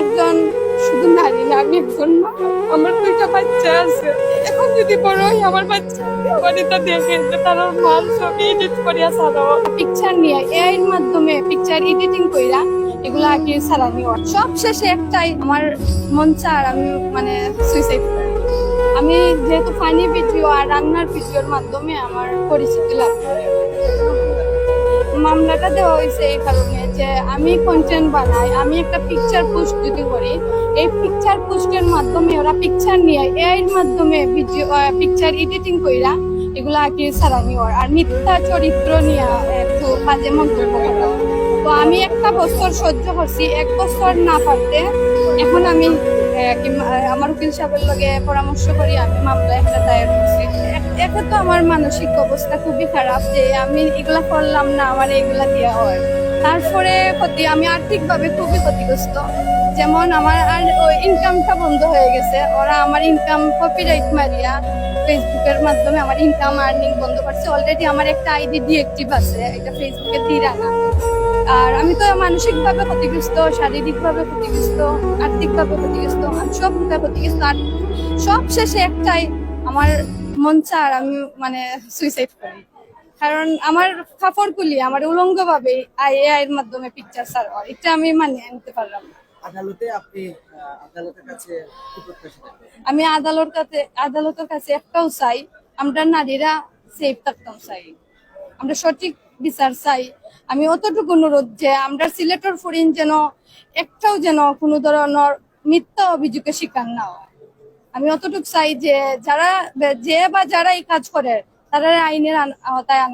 একজন শুধু নারী না, আমি একজন মা। আমার দুইটা বাচ্চা আছে। এখন যদি বড় হয় আমার বাচ্চা আমার এটা দেখে যে তারা মার ছবি এডিট করিয়া ছাড়াও পিকচার নিয়ে এআই এর মাধ্যমে পিকচার এডিটিং কইরা এগুলা আর কি ছাড়ানি হয়। সব শেষে একটাই আমার মন চায় আমি মানে সুইসাইড করি। আমি যেহেতু ফানি ভিডিও আর রান্নার ভিডিওর মাধ্যমে আমার পরিচিতি লাভ করি। মামলাটা দেওয়া হয়েছে এই কারণে যে আমি কন্টেন্ট বানাই, আমি একটা পিকচার পোস্ট যদি করি, এই পিকচার পোস্টের মাধ্যমে ওরা পিকচার নিয়ে এআই এর মাধ্যমে ভিডিও পিকচার এডিটিং কইরা এগুলা আর কি ছাড়ানি হয় আর মিথ্যা চরিত্র নিয়ে একটু বাজে মন্তব্য করা। তো আমি একটা বছর সহ্য করছি, 1 বছর না পারতে এখন আমি আমার উকিল সাহেবের লগে পরামর্শ করি আমি মামলা একটা দায়ের করছি। এখন তো আমার মানসিক অবস্থা খুবই খারাপ যে আমি এগুলা করলাম না, আমার এগুলা দেওয়া হয়। তারপরে আমি আর্থিকভাবে খুবই ক্ষতিগ্রস্ত। যেমন আমার আর ইনকামটা বন্ধ হয়ে গেছে, ওরা আমার ইনকাম কপিরাইট মারিয়া ফেসবুকের মাধ্যমে আমার ইনকাম আর্নিং বন্ধ করছে। অলরেডি আমার একটা আইডি ডিএক্টিভ আছে, এটা ফেসবুকে দিয়ে রাখা। আর আমি তো মানসিক ভাবে ক্ষতিগ্রস্ত, শারীরিক ভাবে ক্ষতিগ্রস্ত, আর্থিক ভাবে ক্ষতিগ্রস্ত, আমি সব ভাবে ক্ষতিগ্রস্ত। আর সব শেষে একটাই আমার মন চায় আমি মানে সুইসাইড করি। কারণ আমার কাপড় খুলি আমার উলঙ্গ ভাবে এআই এর মাধ্যমে পিকচার ছাড়া হয়, এটা আমি মানিয়ে নিতে পারলাম না। আদালতে আপনি আদালতের কাছে কি প্রত্যাশা? আমি আদালতের কাছে একটাও চাই, আমরা নারীরা সেফ থাকতাম চাই, আমরা সঠিক বিচার চাই। আমি অতটুকু অনুরোধ যে আমরা সিলেটের ফরিন যেন একটাও যেন কোনো ধরনের মিথ্যা অভিযোগের শিকার না হয়। আমি অতটুকু চাই যে যারা এই কাজ করে তারা আইনের আওতায় আনা।